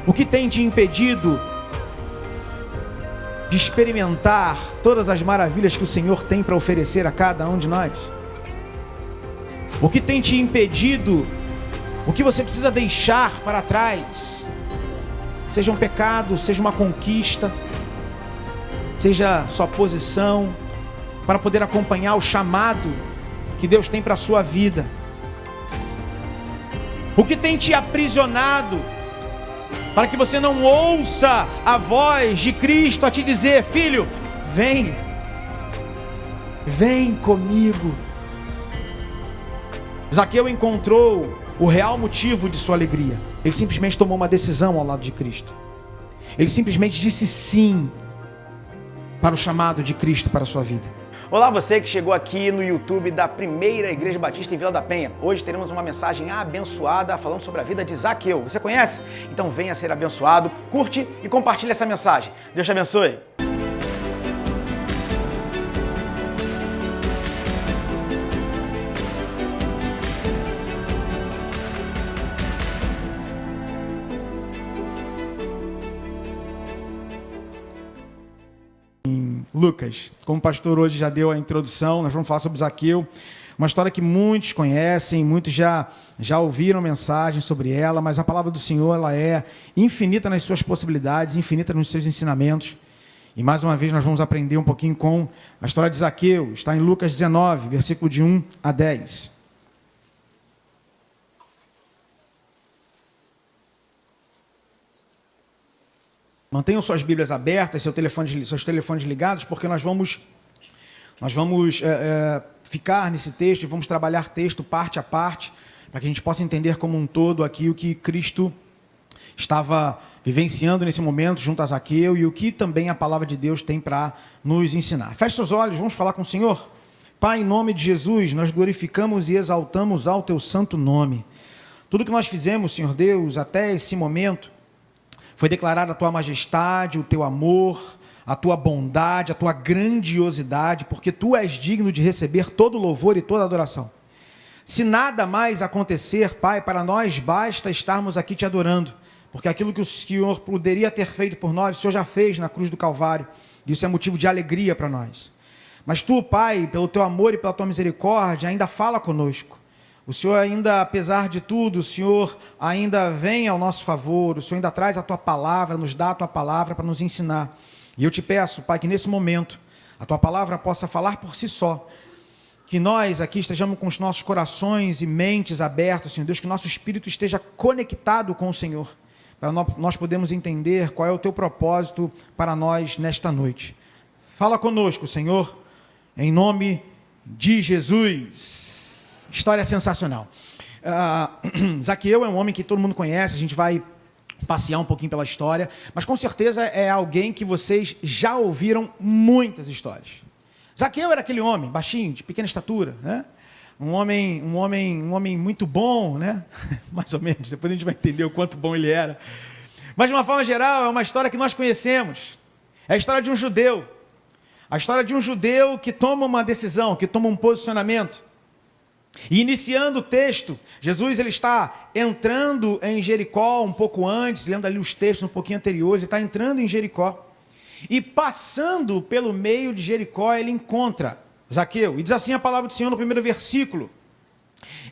O que tem te impedido de experimentar todas as maravilhas que o Senhor tem para oferecer a cada um de nós? O que tem te impedido, o que você precisa deixar para trás? Seja um pecado, seja uma conquista, seja sua posição, para poder acompanhar o chamado que Deus tem para a sua vida. O que tem te aprisionado, para que você não ouça a voz de Cristo a te dizer: filho, vem comigo. Zaqueu encontrou o real motivo de sua alegria. Ele simplesmente tomou uma decisão ao lado de Cristo. Ele simplesmente disse sim para o chamado de Cristo para a sua vida. Olá, você que chegou aqui no YouTube da Primeira Igreja Batista em Vila da Penha. Hoje teremos uma mensagem abençoada falando sobre a vida de Zaqueu. Você conhece? Então venha ser abençoado, curte e compartilhe essa mensagem. Deus te abençoe. Lucas, como o pastor hoje já deu a introdução, nós vamos falar sobre Zaqueu, uma história que muitos conhecem, muitos já ouviram mensagens sobre ela, mas a palavra do Senhor, ela é infinita nas suas possibilidades, infinita nos seus ensinamentos. E mais uma vez nós vamos aprender um pouquinho com a história de Zaqueu. Está em Lucas 19, versículo de 1 a 10. Mantenham suas Bíblias abertas, seus telefones ligados, porque nós vamos ficar nesse texto e vamos trabalhar texto parte a parte, para que a gente possa entender como um todo aqui o que Cristo estava vivenciando nesse momento junto a Zaqueu e o que também a palavra de Deus tem para nos ensinar. Feche seus olhos, vamos falar com o Senhor. Pai, em nome de Jesus, nós glorificamos e exaltamos ao teu santo nome. Tudo que nós fizemos, Senhor Deus, até esse momento, foi declarar a tua majestade, o teu amor, a tua bondade, a tua grandiosidade, porque tu és digno de receber todo louvor e toda adoração. Se nada mais acontecer, Pai, para nós basta estarmos aqui te adorando, porque aquilo que o Senhor poderia ter feito por nós, o Senhor já fez na cruz do Calvário, e isso é motivo de alegria para nós. Mas tu, Pai, pelo teu amor e pela tua misericórdia, ainda fala conosco. O Senhor ainda, apesar de tudo, o Senhor ainda vem ao nosso favor, o Senhor ainda traz a tua palavra, nos dá a tua palavra para nos ensinar. E eu te peço, Pai, que nesse momento a tua palavra possa falar por si só, que nós aqui estejamos com os nossos corações e mentes abertos, Senhor Deus, que o nosso espírito esteja conectado com o Senhor, para nós podermos entender qual é o teu propósito para nós nesta noite. Fala conosco, Senhor, em nome de Jesus. História sensacional. Zaqueu é um homem que todo mundo conhece, a gente vai passear um pouquinho pela história, mas com certeza é alguém que vocês já ouviram muitas histórias. Zaqueu era aquele homem, baixinho, de pequena estatura, né? Um homem muito bom, né? Mais ou menos, depois a gente vai entender o quanto bom ele era. Mas de uma forma geral, é uma história que nós conhecemos. É a história de um judeu. A história de um judeu que toma uma decisão, que toma um posicionamento. E iniciando o texto, Jesus ele está entrando em Jericó um pouco antes, lendo ali os textos um pouquinho anteriores, ele está entrando em Jericó. E passando pelo meio de Jericó, ele encontra Zaqueu. E diz assim a palavra do Senhor no primeiro versículo: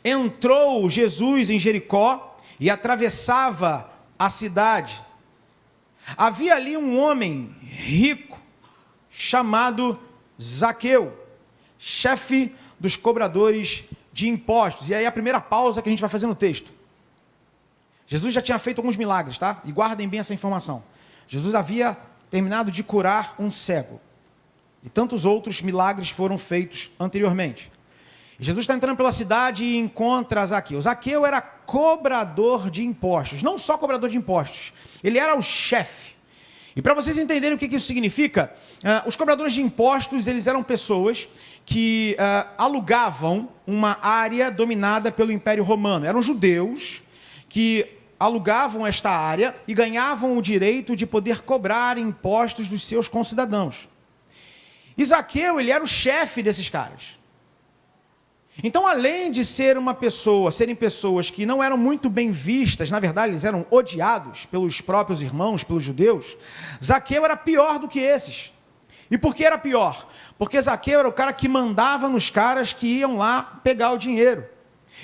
entrou Jesus em Jericó e atravessava a cidade. Havia ali um homem rico, chamado Zaqueu, chefe dos cobradores de impostos. E aí a primeira pausa que a gente vai fazer no texto. Jesus já tinha feito alguns milagres, tá? E guardem bem essa informação. Jesus havia terminado de curar um cego. E tantos outros milagres foram feitos anteriormente. E Jesus está entrando pela cidade e encontra Zaqueu. Zaqueu era cobrador de impostos. Não só cobrador de impostos. Ele era o chefe. E para vocês entenderem o que isso significa, os cobradores de impostos, eles eram pessoas que alugavam uma área dominada pelo Império Romano. Eram judeus que alugavam esta área e ganhavam o direito de poder cobrar impostos dos seus concidadãos. E Zaqueu, ele era o chefe desses caras. Então, além de serem pessoas que não eram muito bem vistas, na verdade, eles eram odiados pelos próprios irmãos, pelos judeus, Zaqueu era pior do que esses. E por que era pior? Porque Zaqueu era o cara que mandava nos caras que iam lá pegar o dinheiro.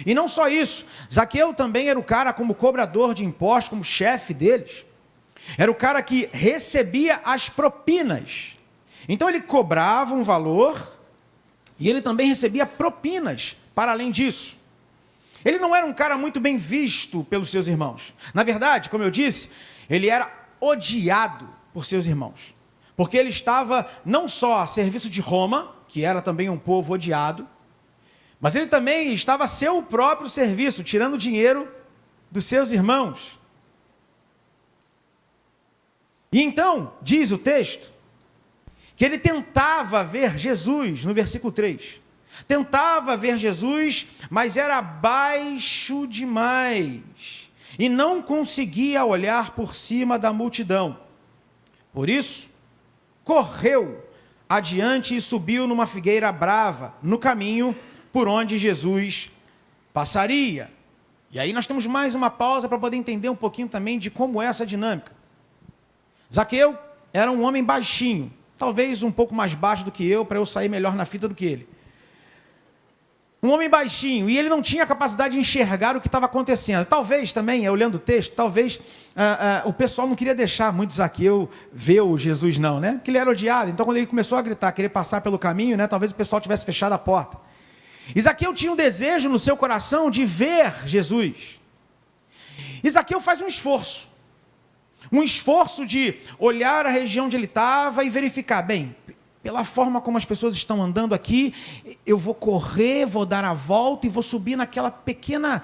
E não só isso, Zaqueu também era o cara como cobrador de impostos, como chefe deles. Era o cara que recebia as propinas. Então ele cobrava um valor e ele também recebia propinas para além disso. Ele não era um cara muito bem visto pelos seus irmãos. Na verdade, como eu disse, ele era odiado por seus irmãos. Porque ele estava não só a serviço de Roma, que era também um povo odiado, mas ele também estava a seu próprio serviço, tirando dinheiro dos seus irmãos. E então, diz o texto, que ele tentava ver Jesus, no versículo 3. Tentava ver Jesus, mas era baixo demais, e não conseguia olhar por cima da multidão. Por isso, correu adiante e subiu numa figueira brava, no caminho por onde Jesus passaria. E aí nós temos mais uma pausa para poder entender um pouquinho também de como é essa dinâmica. Zaqueu era um homem baixinho, talvez um pouco mais baixo do que eu, para eu sair melhor na fita do que ele. Um homem baixinho, e ele não tinha capacidade de enxergar o que estava acontecendo. Talvez também, olhando o texto, talvez o pessoal não queria deixar muito Zaqueu ver o Jesus não, né? Porque ele era odiado. Então, quando ele começou a gritar, querer passar pelo caminho, né? Talvez o pessoal tivesse fechado a porta. E Zaqueu tinha um desejo no seu coração de ver Jesus. E Zaqueu faz um esforço de olhar a região onde ele estava e verificar, bem, pela forma como as pessoas estão andando aqui, eu vou correr, vou dar a volta e vou subir naquela pequena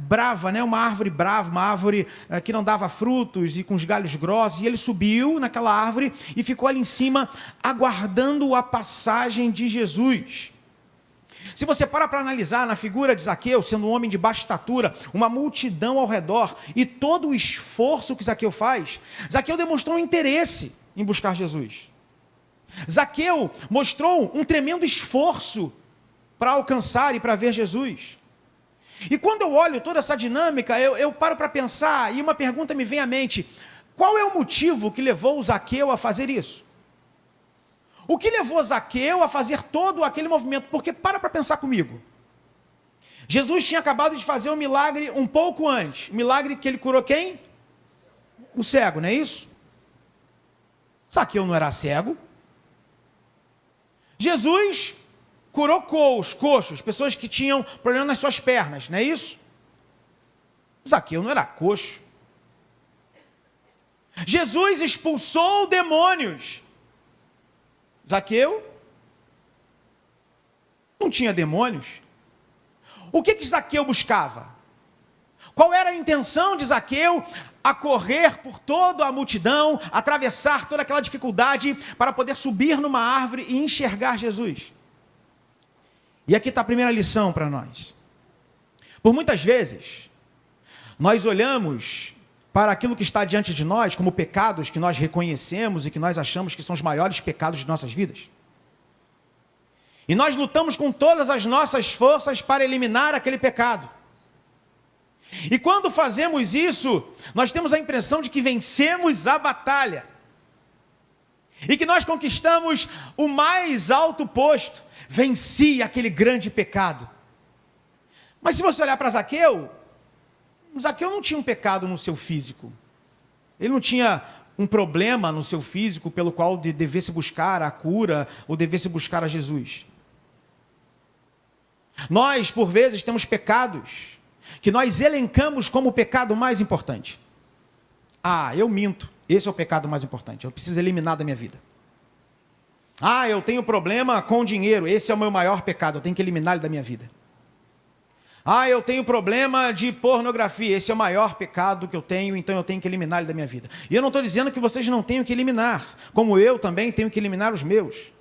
brava, né? Uma árvore brava, uma árvore que não dava frutos e com os galhos grossos. E ele subiu naquela árvore e ficou ali em cima, aguardando a passagem de Jesus. Se você para analisar na figura de Zaqueu, sendo um homem de baixa estatura, uma multidão ao redor, e todo o esforço que Zaqueu faz, Zaqueu demonstrou um interesse em buscar Jesus. Zaqueu mostrou um tremendo esforço para alcançar e para ver Jesus. E quando eu olho toda essa dinâmica, eu paro para pensar, e uma pergunta me vem à mente: qual é o motivo que levou Zaqueu a fazer isso? O que levou Zaqueu a fazer todo aquele movimento? Porque para pensar comigo. Jesus tinha acabado de fazer um milagre um pouco antes. O milagre que ele curou quem? O cego, não é isso? Zaqueu não era cego. Jesus curou coxos, pessoas que tinham problema nas suas pernas, não é isso? Zaqueu não era coxo. Jesus expulsou demônios. Zaqueu não tinha demônios. O que Zaqueu buscava? Qual era a intenção de Zaqueu a correr por toda a multidão, atravessar toda aquela dificuldade para poder subir numa árvore e enxergar Jesus? E aqui está a primeira lição para nós. Por muitas vezes, nós olhamos para aquilo que está diante de nós como pecados que nós reconhecemos e que nós achamos que são os maiores pecados de nossas vidas. E nós lutamos com todas as nossas forças para eliminar aquele pecado. E quando fazemos isso, nós temos a impressão de que vencemos a batalha. E que nós conquistamos o mais alto posto. Venci aquele grande pecado. Mas se você olhar para Zaqueu não tinha um pecado no seu físico. Ele não tinha um problema no seu físico pelo qual devesse buscar a cura ou devesse buscar a Jesus. Nós, por vezes, temos pecados que nós elencamos como o pecado mais importante. Eu minto. Esse é o pecado mais importante. Eu preciso eliminar da minha vida. Eu tenho problema com dinheiro. Esse é o meu maior pecado. Eu tenho que eliminar ele da minha vida. Eu tenho problema de pornografia. Esse é o maior pecado que eu tenho, então eu tenho que eliminar ele da minha vida. E eu não estou dizendo que vocês não tenham que eliminar, como eu também tenho que eliminar os meus.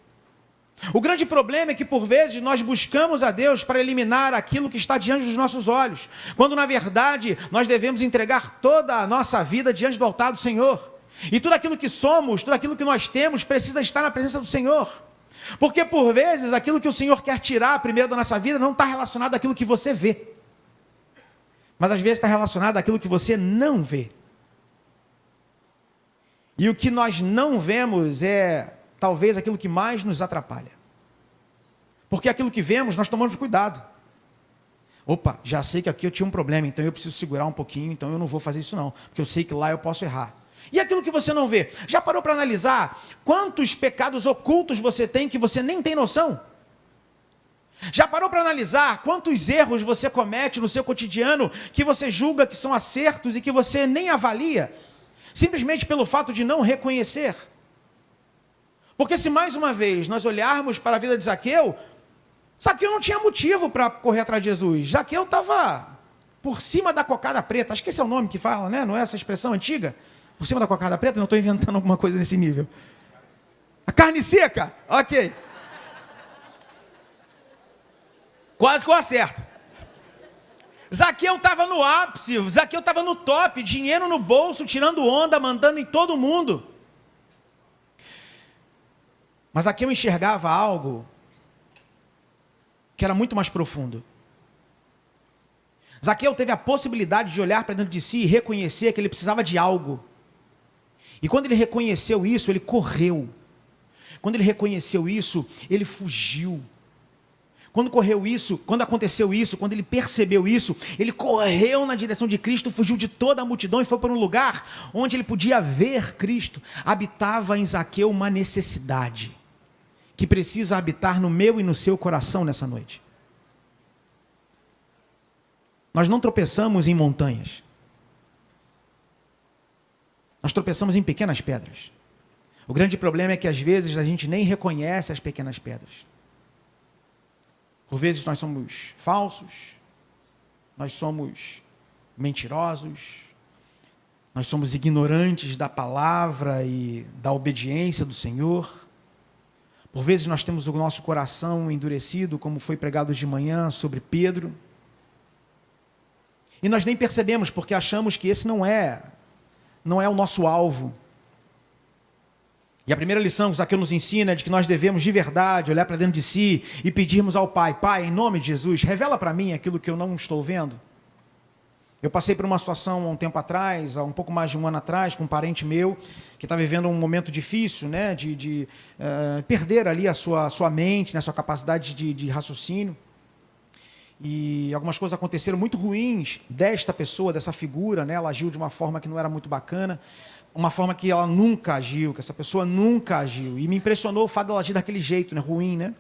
O grande problema é que, por vezes, nós buscamos a Deus para eliminar aquilo que está diante dos nossos olhos, quando, na verdade, nós devemos entregar toda a nossa vida diante do altar do Senhor. E tudo aquilo que somos, tudo aquilo que nós temos, precisa estar na presença do Senhor. Porque por vezes aquilo que o Senhor quer tirar primeiro da nossa vida não está relacionado àquilo que você vê. Mas às vezes está relacionado àquilo que você não vê. E o que nós não vemos é talvez aquilo que mais nos atrapalha. Porque aquilo que vemos nós tomamos cuidado. Opa, já sei que aqui eu tinha um problema, então eu preciso segurar um pouquinho, então eu não vou fazer isso não, porque eu sei que lá eu posso errar. E aquilo que você não vê? Já parou para analisar quantos pecados ocultos você tem que você nem tem noção? Já parou para analisar quantos erros você comete no seu cotidiano que você julga que são acertos e que você nem avalia? Simplesmente pelo fato de não reconhecer. Porque se mais uma vez nós olharmos para a vida de Zaqueu não tinha motivo para correr atrás de Jesus. Zaqueu estava por cima da cocada preta. Acho que esse é o nome que fala, né? Não é essa expressão antiga? Por cima da cocada preta? Não estou inventando alguma coisa nesse nível. A carne seca? Ok. Quase que eu acerto. Zaqueu estava no ápice, Zaqueu estava no top, dinheiro no bolso, tirando onda, mandando em todo mundo. Mas Zaqueu enxergava algo que era muito mais profundo. Zaqueu teve a possibilidade de olhar para dentro de si e reconhecer que ele precisava de algo. E quando ele reconheceu isso, ele correu. Quando ele reconheceu isso, ele fugiu. Quando aconteceu isso, quando ele percebeu isso, ele correu na direção de Cristo, fugiu de toda a multidão e foi para um lugar onde ele podia ver Cristo. Habitava em Zaqueu uma necessidade que precisa habitar no meu e no seu coração nessa noite. Nós não tropeçamos em montanhas. Nós tropeçamos em pequenas pedras. O grande problema é que às vezes a gente nem reconhece as pequenas pedras. Por vezes nós somos falsos, nós somos mentirosos, nós somos ignorantes da palavra e da obediência do Senhor. Por vezes nós temos o nosso coração endurecido, como foi pregado de manhã sobre Pedro. E nós nem percebemos, porque achamos que esse não é o nosso alvo. E a primeira lição que Zaqueu nos ensina é de que nós devemos de verdade olhar para dentro de si e pedirmos ao Pai: Pai, em nome de Jesus, revela para mim aquilo que eu não estou vendo. Eu passei por uma situação há um tempo atrás, há um pouco mais de um ano atrás, com um parente meu, que está vivendo um momento difícil, né, de perder ali a sua mente, né, a sua capacidade de raciocínio. E algumas coisas aconteceram muito ruins desta pessoa, dessa figura, né, ela agiu de uma forma que não era muito bacana, uma forma que ela nunca agiu, que essa pessoa nunca agiu. E me impressionou o fato dela agir daquele jeito, né, ruim, né?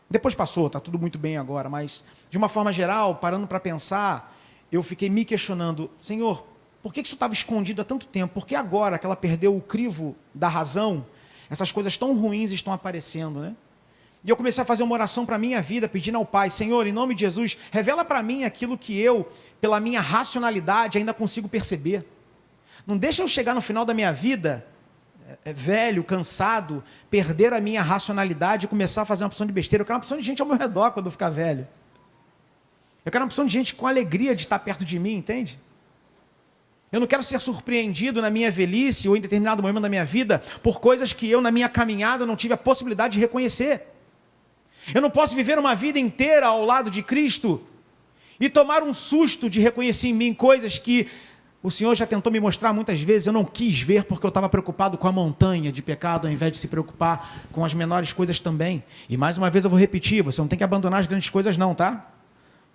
Depois passou, está tudo muito bem agora, mas de uma forma geral, parando para pensar, eu fiquei me questionando: Senhor, por que isso estava escondido há tanto tempo? Por que agora que ela perdeu o crivo da razão, essas coisas tão ruins estão aparecendo, né? E eu comecei a fazer uma oração para a minha vida, pedindo ao Pai: Senhor, em nome de Jesus, revela para mim aquilo que eu, pela minha racionalidade, ainda consigo perceber. Não deixa eu chegar no final da minha vida, velho, cansado, perder a minha racionalidade e começar a fazer uma opção de besteira. Eu quero uma opção de gente ao meu redor quando eu ficar velho. Eu quero uma opção de gente com alegria de estar perto de mim, entende? Eu não quero ser surpreendido na minha velhice ou em determinado momento da minha vida por coisas que eu, na minha caminhada, não tive a possibilidade de reconhecer. Eu não posso viver uma vida inteira ao lado de Cristo e tomar um susto de reconhecer em mim coisas que o Senhor já tentou me mostrar muitas vezes. Eu não quis ver porque eu estava preocupado com a montanha de pecado, ao invés de se preocupar com as menores coisas também. E mais uma vez eu vou repetir: você não tem que abandonar as grandes coisas não, tá?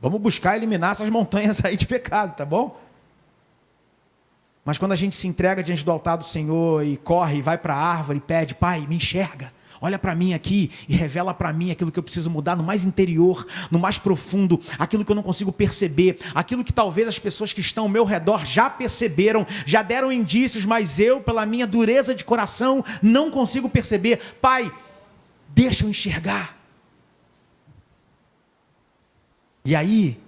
Vamos buscar eliminar essas montanhas aí de pecado, tá bom? Mas quando a gente se entrega diante do altar do Senhor e corre, e vai para a árvore e pede: Pai, me enxerga, olha para mim aqui e revela para mim aquilo que eu preciso mudar no mais interior, no mais profundo, aquilo que eu não consigo perceber, aquilo que talvez as pessoas que estão ao meu redor já perceberam, já deram indícios, mas eu, pela minha dureza de coração, não consigo perceber. Pai, deixa eu enxergar. E aí,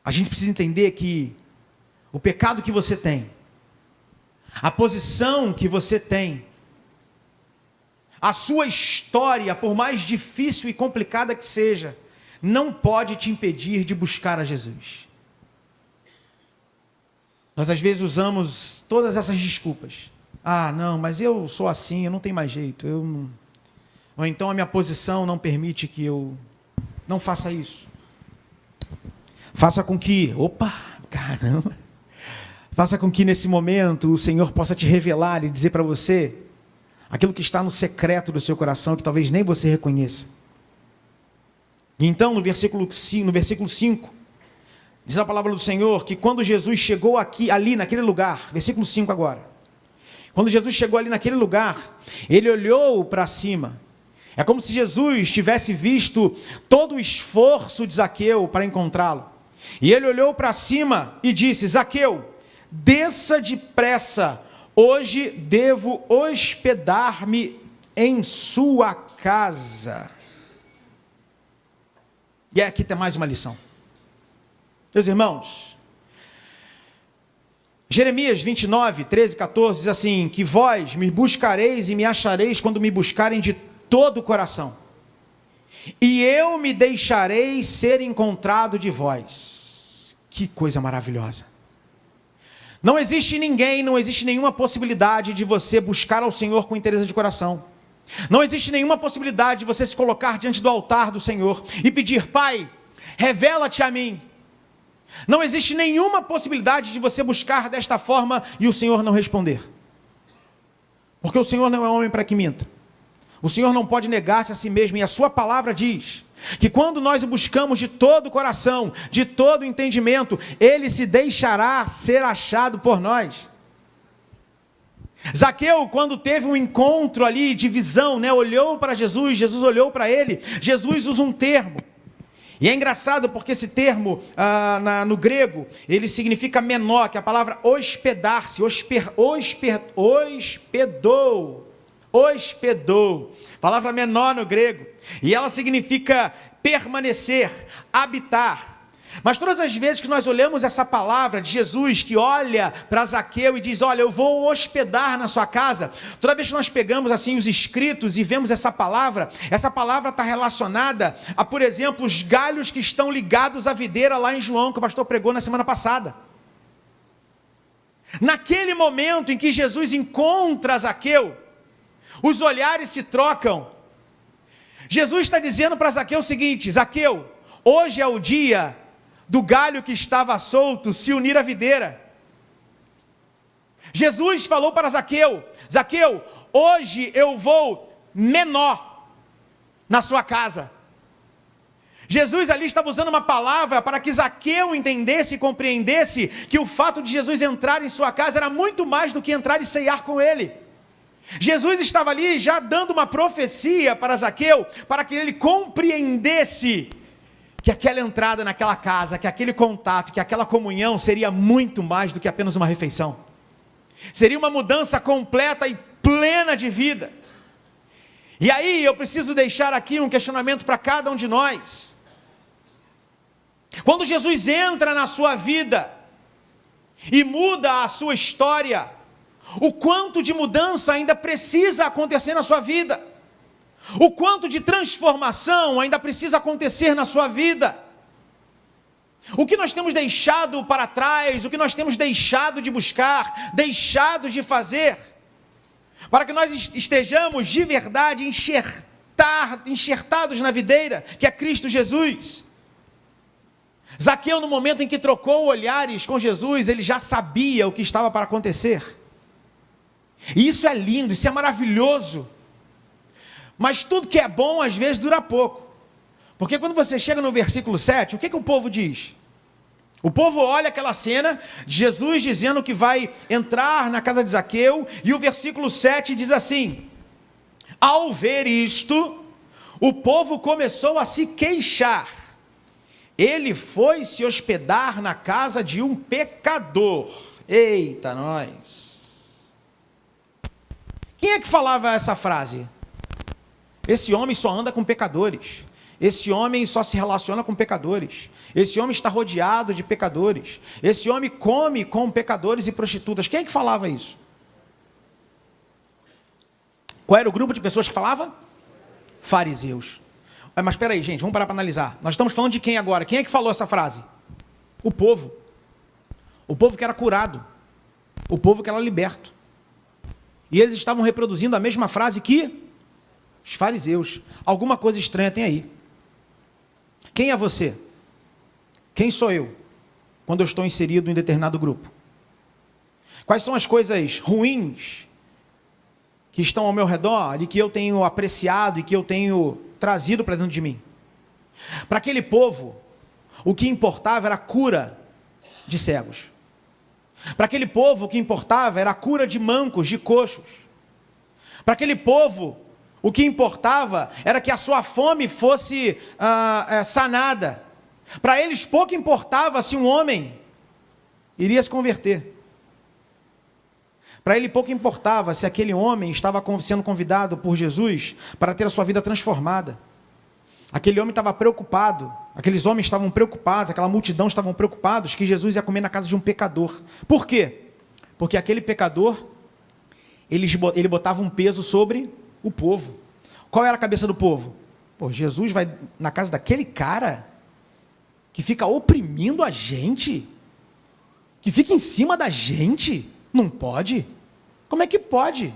a gente precisa entender que o pecado que você tem, a posição que você tem, a sua história, por mais difícil e complicada que seja, não pode te impedir de buscar a Jesus. Nós às vezes usamos todas essas desculpas. Ah, não, mas eu sou assim, eu não tenho mais jeito. Ou então a minha posição não permite que eu não faça isso. Faça com que, faça com que nesse momento o Senhor possa te revelar e dizer para você aquilo que está no secreto do seu coração, que talvez nem você reconheça. E então, no versículo 5, diz a palavra do Senhor que quando Jesus chegou ali naquele lugar, versículo 5 agora, quando Jesus chegou ali naquele lugar, ele olhou para cima. É como se Jesus tivesse visto todo o esforço de Zaqueu para encontrá-lo. E ele olhou para cima e disse: Zaqueu, desça depressa, hoje devo hospedar-me em sua casa. E aqui tem mais uma lição. Meus irmãos, Jeremias 29, 13, 14 diz assim: que vós me buscareis e me achareis quando me buscarem de todo o coração, e eu me deixarei ser encontrado de vós. Que coisa maravilhosa! Não existe ninguém, não existe nenhuma possibilidade de você buscar ao Senhor com interesse de coração. Não existe nenhuma possibilidade de você se colocar diante do altar do Senhor e pedir: Pai, revela-te a mim. Não existe nenhuma possibilidade de você buscar desta forma e o Senhor não responder. Porque o Senhor não é homem para que minta. O Senhor não pode negar-se a si mesmo, e a sua palavra diz que quando nós o buscamos de todo o coração, de todo o entendimento, ele se deixará ser achado por nós. Zaqueu, quando teve um encontro ali de visão, olhou para Jesus, Jesus olhou para ele, Jesus usa um termo. E é engraçado porque esse termo, no grego, ele significa menor, que é a palavra hospedar-se, hospedou, palavra menor no grego, e ela significa permanecer, habitar. Mas todas as vezes que nós olhamos essa palavra de Jesus, que olha para Zaqueu e diz: olha, eu vou hospedar na sua casa, toda vez que nós pegamos assim os escritos e vemos essa palavra está relacionada a, por exemplo, os galhos que estão ligados à videira lá em João, que o pastor pregou na semana passada. Naquele momento em que Jesus encontra Zaqueu, os olhares se trocam. Jesus está dizendo para Zaqueu o seguinte: Zaqueu, hoje é o dia do galho que estava solto se unir à videira. Jesus falou para Zaqueu: Zaqueu, hoje eu vou menor na sua casa. Jesus ali estava usando uma palavra para que Zaqueu entendesse e compreendesse que o fato de Jesus entrar em sua casa era muito mais do que entrar e ceiar com ele. Jesus estava ali já dando uma profecia para Zaqueu, para que ele compreendesse que aquela entrada naquela casa, que aquele contato, que aquela comunhão seria muito mais do que apenas uma refeição. Seria uma mudança completa e plena de vida. E aí eu preciso deixar aqui um questionamento para cada um de nós. Quando Jesus entra na sua vida e muda a sua história, o quanto de mudança ainda precisa acontecer na sua vida? O quanto de transformação ainda precisa acontecer na sua vida? O que nós temos deixado para trás, o que nós temos deixado de buscar, deixado de fazer, para que nós estejamos de verdade enxertados na videira, que é Cristo Jesus. Zaqueu, no momento em que trocou olhares com Jesus, ele já sabia o que estava para acontecer. E isso é lindo, isso é maravilhoso. Mas tudo que é bom, às vezes, dura pouco. Porque quando você chega no versículo 7, o que o povo diz? O povo olha aquela cena, Jesus dizendo que vai entrar na casa de Zaqueu, e o versículo 7 diz assim: ao ver isto, o povo começou a se queixar. Ele foi se hospedar na casa de um pecador. Eita, nós! Quem é que falava essa frase? Esse homem só anda com pecadores. Esse homem só se relaciona com pecadores. Esse homem está rodeado de pecadores. Esse homem come com pecadores e prostitutas. Quem é que falava isso? Qual era o grupo de pessoas que falava? Fariseus. Mas espera aí, gente, vamos parar para analisar. Nós estamos falando de quem agora? Quem é que falou essa frase? O povo. O povo que era curado. O povo que era liberto. E eles estavam reproduzindo a mesma frase que os fariseus. Alguma coisa estranha tem aí. Quem é você? Quem sou eu quando eu estou inserido em determinado grupo? Quais são as coisas ruins que estão ao meu redor e que eu tenho apreciado e que eu tenho trazido para dentro de mim? Para aquele povo, o que importava era a cura de cegos. Para aquele povo, o que importava era a cura de mancos, de coxos. Para aquele povo, o que importava era que a sua fome fosse sanada. Para eles, pouco importava se um homem iria se converter. Para ele, pouco importava se aquele homem estava sendo convidado por Jesus para ter a sua vida transformada. Aquele homem estava preocupado, aqueles homens estavam preocupados, aquela multidão estavam preocupados que Jesus ia comer na casa de um pecador. Por quê? Porque aquele pecador, ele botava um peso sobre o povo. Qual era a cabeça do povo? Pô, Jesus vai na casa daquele cara que fica oprimindo a gente, que fica em cima da gente? Não pode? Como é que pode?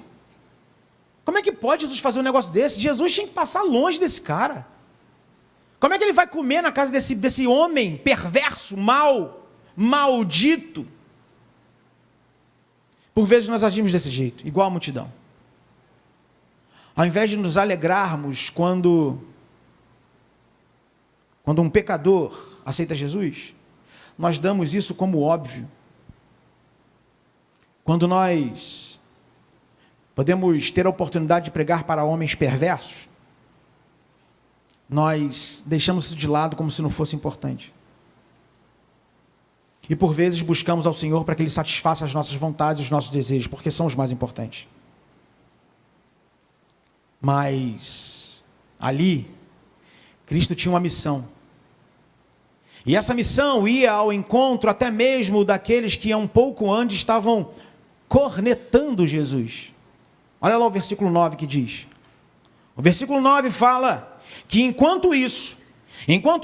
Como é que pode Jesus fazer um negócio desse? Jesus tinha que passar longe desse cara. Como é que ele vai comer na casa desse homem perverso, maldito? Por vezes nós agimos desse jeito, igual a multidão. Ao invés de nos alegrarmos quando um pecador aceita Jesus, nós damos isso como óbvio. Quando nós podemos ter a oportunidade de pregar para homens perversos, nós deixamos isso de lado como se não fosse importante. E por vezes buscamos ao Senhor para que Ele satisfaça as nossas vontades e os nossos desejos, porque são os mais importantes. Mas ali, Cristo tinha uma missão. E essa missão ia ao encontro até mesmo daqueles que há um pouco antes estavam cornetando Jesus. Olha lá o versículo 9 que diz. O versículo 9 fala que enquanto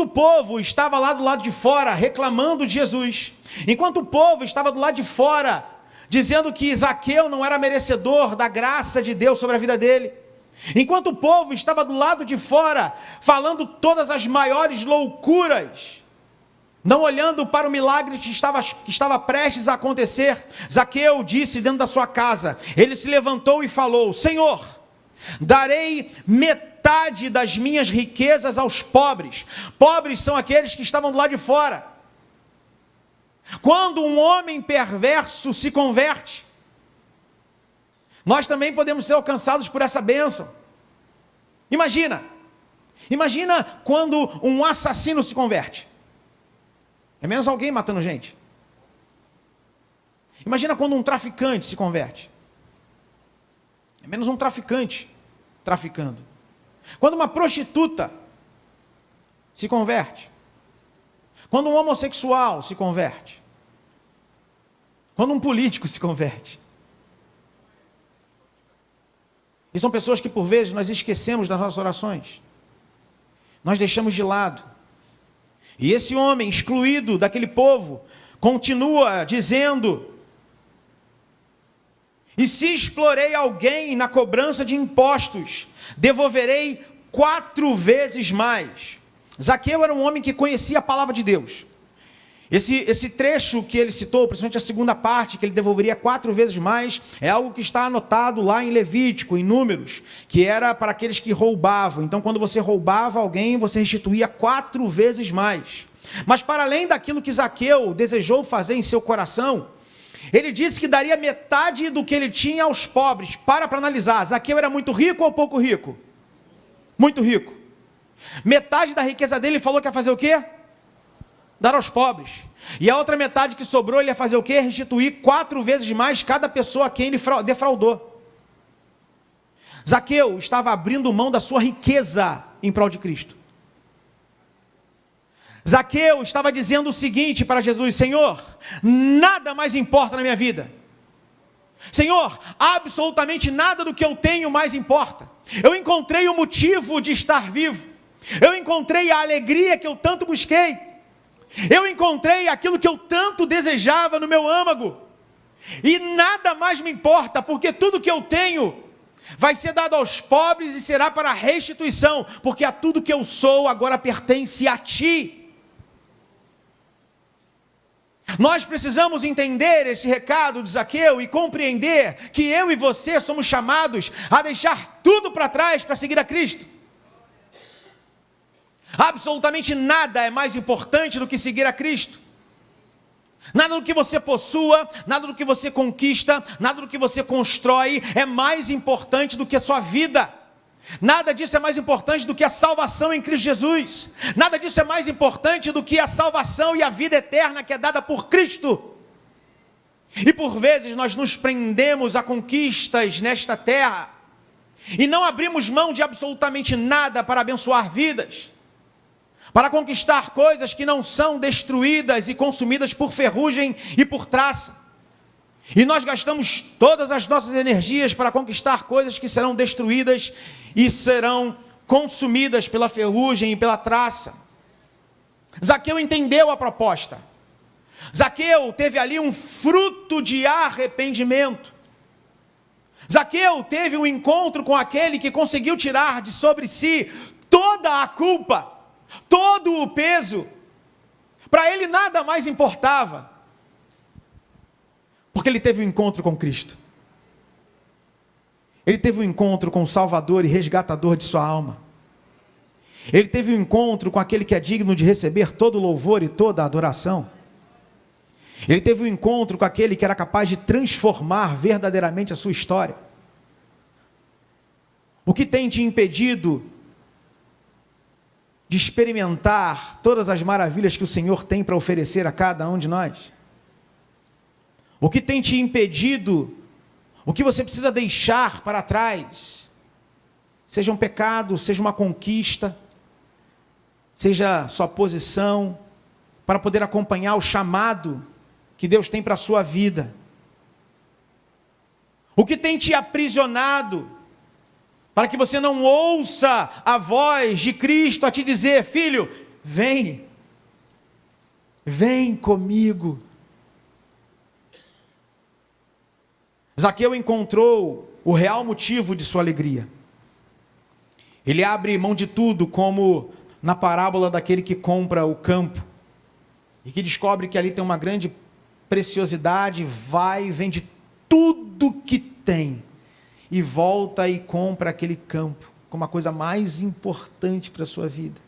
o povo estava lá do lado de fora reclamando de Jesus, enquanto o povo estava do lado de fora dizendo que Zaqueu não era merecedor da graça de Deus sobre a vida dele, enquanto o povo estava do lado de fora falando todas as maiores loucuras, não olhando para o milagre que estava prestes a acontecer, Zaqueu disse dentro da sua casa, ele se levantou e falou: Senhor, darei metade das minhas riquezas aos pobres. Pobres são aqueles que estavam do lado de fora. Quando um homem perverso se converte, nós também podemos ser alcançados por essa bênção. Imagina quando um assassino se converte. É menos alguém matando gente. Imagina quando um traficante se converte. É menos um traficante traficando. Quando uma prostituta se converte. Quando um homossexual se converte. Quando um político se converte. E são pessoas que por vezes nós esquecemos das nossas orações. Nós deixamos de lado. E esse homem excluído daquele povo continua dizendo: e se explorei alguém na cobrança de impostos, devolverei 4 vezes mais. Zaqueu era um homem que conhecia a palavra de Deus. Esse trecho que ele citou, principalmente a segunda parte, que ele devolveria 4 vezes mais, é algo que está anotado lá em Levítico, em Números, que era para aqueles que roubavam. Então, quando você roubava alguém, você restituía 4 vezes mais. Mas para além daquilo que Zaqueu desejou fazer em seu coração, ele disse que daria metade do que ele tinha aos pobres. Para analisar, Zaqueu era muito rico ou pouco rico? Muito rico. Metade da riqueza dele, ele falou que ia fazer o quê? Dar aos pobres. E a outra metade que sobrou, ele ia fazer o quê? Restituir 4 vezes mais cada pessoa a quem ele defraudou. Zaqueu estava abrindo mão da sua riqueza em prol de Cristo. Zaqueu estava dizendo o seguinte para Jesus: Senhor, nada mais importa na minha vida. Senhor, absolutamente nada do que eu tenho mais importa. Eu encontrei o motivo de estar vivo. Eu encontrei a alegria que eu tanto busquei. Eu encontrei aquilo que eu tanto desejava no meu âmago. e nada mais me importa, porque tudo que eu tenho vai ser dado aos pobres e será para a restituição, porque a tudo que eu sou agora pertence a ti. Nós precisamos entender esse recado de Zaqueu e compreender que eu e você somos chamados a deixar tudo para trás para seguir a Cristo. Absolutamente nada é mais importante do que seguir a Cristo. Nada do que você possua, nada do que você conquista, nada do que você constrói é mais importante do que a sua vida. Nada disso é mais importante do que a salvação em Cristo Jesus. Nada disso é mais importante do que a salvação e a vida eterna que é dada por Cristo. E por vezes nós nos prendemos a conquistas nesta terra e não abrimos mão de absolutamente nada para abençoar vidas, para conquistar coisas que não são destruídas e consumidas por ferrugem e por traça. E nós gastamos todas as nossas energias para conquistar coisas que serão destruídas e serão consumidas pela ferrugem e pela traça. Zaqueu entendeu a proposta. Zaqueu teve ali um fruto de arrependimento. Zaqueu teve um encontro com aquele que conseguiu tirar de sobre si toda a culpa, todo o peso. Para ele nada mais importava, porque ele teve um encontro com Cristo. Ele teve um encontro com o Salvador e resgatador de sua alma. Ele teve um encontro com aquele que é digno de receber todo o louvor e toda a adoração. Ele teve um encontro com aquele que era capaz de transformar verdadeiramente a sua história. O que tem te impedido de experimentar todas as maravilhas que o Senhor tem para oferecer a cada um de nós? O que tem te impedido, o que você precisa deixar para trás, seja um pecado, seja uma conquista, seja sua posição, para poder acompanhar o chamado que Deus tem para a sua vida? O que tem te aprisionado, para que você não ouça a voz de Cristo a te dizer: filho, vem comigo. Zaqueu encontrou o real motivo de sua alegria. Ele abre mão de tudo, como na parábola daquele que compra o campo e que descobre que ali tem uma grande preciosidade, vai e vende tudo que tem e volta e compra aquele campo como a coisa mais importante para a sua vida.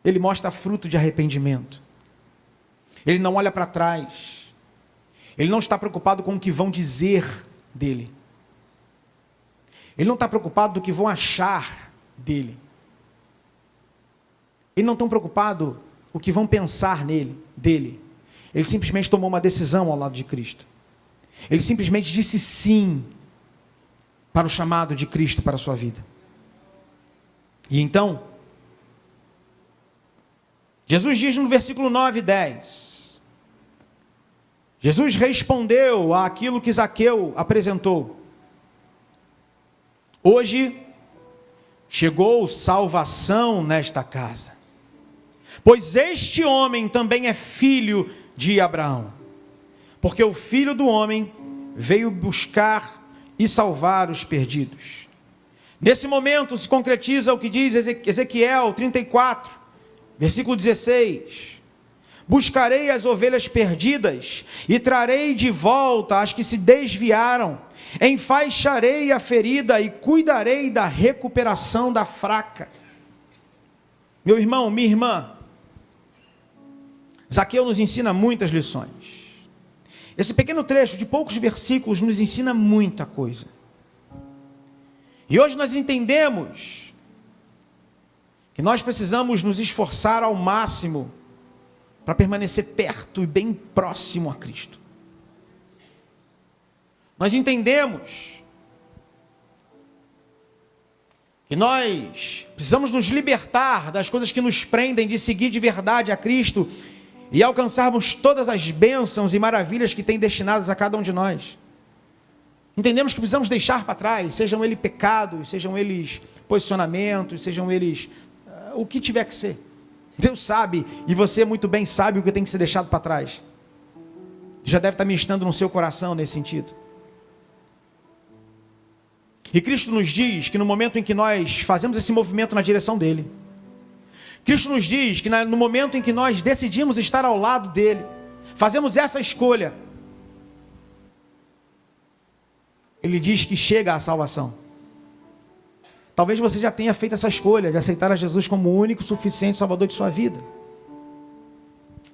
Ele mostra fruto de arrependimento. Ele não olha para trás. Ele não está preocupado com o que vão dizer dele. Ele não está preocupado do que vão achar dele. Ele não está preocupado com o que vão pensar dele. Ele simplesmente tomou uma decisão ao lado de Cristo. Ele simplesmente disse sim para o chamado de Cristo para a sua vida. E então, Jesus diz no versículo 9 e 10... Jesus respondeu àquilo que Zaqueu apresentou: hoje chegou salvação nesta casa, pois este homem também é filho de Abraão, porque o Filho do Homem veio buscar e salvar os perdidos. Nesse momento se concretiza o que diz Ezequiel 34, versículo 16: buscarei as ovelhas perdidas e trarei de volta as que se desviaram, enfaixarei a ferida e cuidarei da recuperação da fraca. Meu irmão, minha irmã, Zaqueu nos ensina muitas lições. Esse pequeno trecho de poucos versículos nos ensina muita coisa. E hoje nós entendemos que nós precisamos nos esforçar ao máximo para permanecer perto e bem próximo a Cristo. Nós entendemos que nós precisamos nos libertar das coisas que nos prendem de seguir de verdade a Cristo e alcançarmos todas as bênçãos e maravilhas que tem destinadas a cada um de nós. Entendemos que precisamos deixar para trás, sejam eles pecados, sejam eles posicionamentos, sejam eles o que tiver que ser. Deus sabe, e você muito bem sabe o que tem que ser deixado para trás. já deve estar ministrando no seu coração nesse sentido. E Cristo nos diz que no momento em que nós fazemos esse movimento na direção dele, Cristo nos diz que no momento em que nós decidimos estar ao lado dele, fazemos essa escolha, ele diz que chega a salvação. Talvez você já tenha feito essa escolha de aceitar a Jesus como o único, suficiente Salvador de sua vida.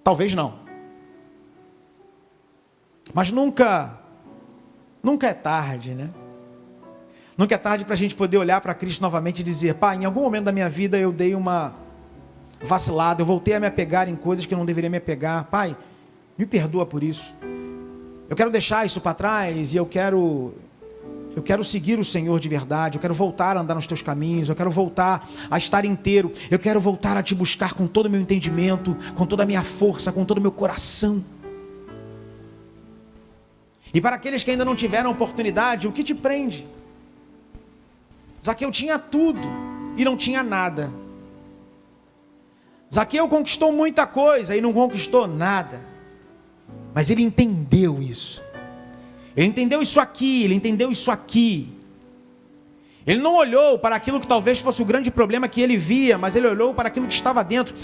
Talvez não. Mas nunca é tarde, né? Nunca é tarde para a gente poder olhar para Cristo novamente e dizer: Pai, em algum momento da minha vida eu dei uma vacilada, eu voltei a me apegar em coisas que eu não deveria me apegar. Pai, me perdoa por isso. Eu quero deixar isso para trás e eu quero seguir o Senhor de verdade. Eu quero voltar a andar nos teus caminhos. Eu quero voltar a estar inteiro. Eu quero voltar a te buscar com todo o meu entendimento, com toda a minha força, com todo o meu coração. E para aqueles que ainda não tiveram oportunidade, o que te prende? Zaqueu tinha tudo e não tinha nada. Zaqueu conquistou muita coisa e não conquistou nada. Mas ele entendeu isso. Ele entendeu isso aqui, ele entendeu isso aqui. Ele não olhou para aquilo que talvez fosse o grande problema que ele via, mas ele olhou para aquilo que estava dentro.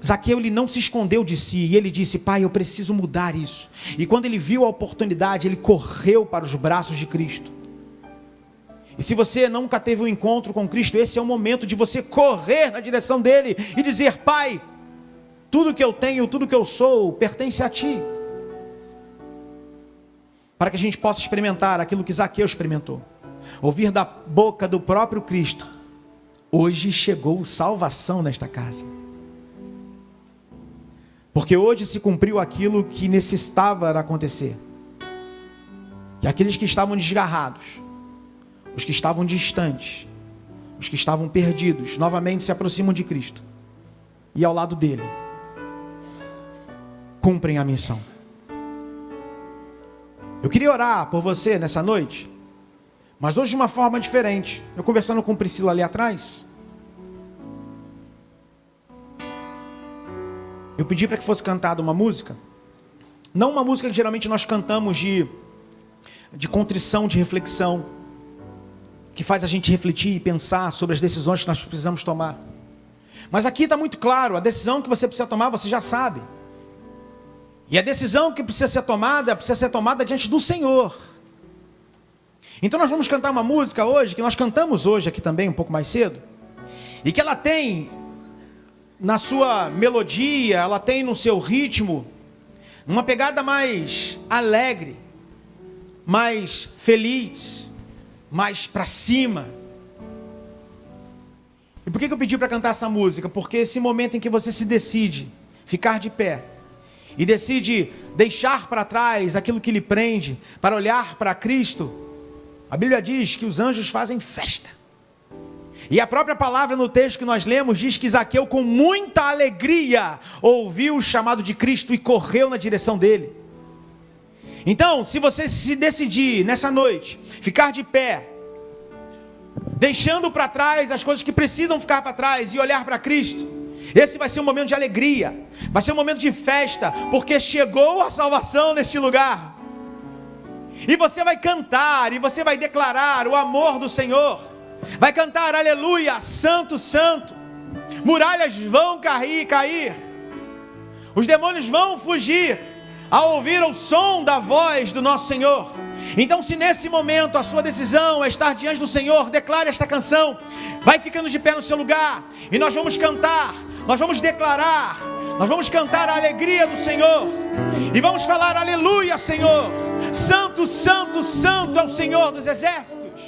Zaqueu, ele não se escondeu de si, e ele disse: Pai, eu preciso mudar isso. E quando ele viu a oportunidade, ele correu para os braços de Cristo. E se você nunca teve um encontro com Cristo, esse é o momento de você correr na direção dele e dizer: Pai, tudo que eu tenho, tudo que eu sou, pertence a Ti. Para que a gente possa experimentar aquilo que Zaqueu experimentou. Ouvir da boca do próprio Cristo: hoje chegou salvação nesta casa. Porque hoje se cumpriu aquilo que necessitava acontecer. Que aqueles que estavam desgarrados, os que estavam distantes, os que estavam perdidos, novamente se aproximam de Cristo. E ao lado dele, cumprem a missão. Eu queria orar por você nessa noite, mas hoje de uma forma diferente. Eu conversando com Priscila ali atrás, eu pedi para que fosse cantada uma música, não uma música que geralmente nós cantamos de contrição, de reflexão, que faz a gente refletir e pensar sobre as decisões que nós precisamos tomar. Mas aqui está muito claro, a decisão que você precisa tomar, você já sabe. E a decisão que precisa ser tomada diante do Senhor. Então nós vamos cantar uma música hoje, que nós cantamos hoje aqui também, um pouco mais cedo, e que ela tem na sua melodia, ela tem no seu ritmo, uma pegada mais alegre, mais feliz, mais para cima. E por que eu pedi para cantar essa música? Porque esse momento em que você se decide ficar de pé e decide deixar para trás aquilo que lhe prende, para olhar para Cristo, a Bíblia diz que os anjos fazem festa. E a própria palavra no texto que nós lemos diz que Zaqueu, com muita alegria, ouviu o chamado de Cristo e correu na direção dele. Então, se você se decidir nessa noite, ficar de pé, deixando para trás as coisas que precisam ficar para trás e olhar para Cristo, esse vai ser um momento de alegria, vai ser um momento de festa, porque chegou a salvação neste lugar. E você vai cantar, e você vai declarar o amor do Senhor, vai cantar aleluia, santo, santo. Muralhas vão cair, os demônios vão fugir ao ouvir o som da voz do nosso Senhor. Então, se nesse momento a sua decisão é estar diante do Senhor, declare esta canção, vai ficando de pé no seu lugar, e nós vamos cantar, nós vamos declarar, nós vamos cantar a alegria do Senhor, e vamos falar aleluia, Senhor, santo, santo, santo é o Senhor dos exércitos.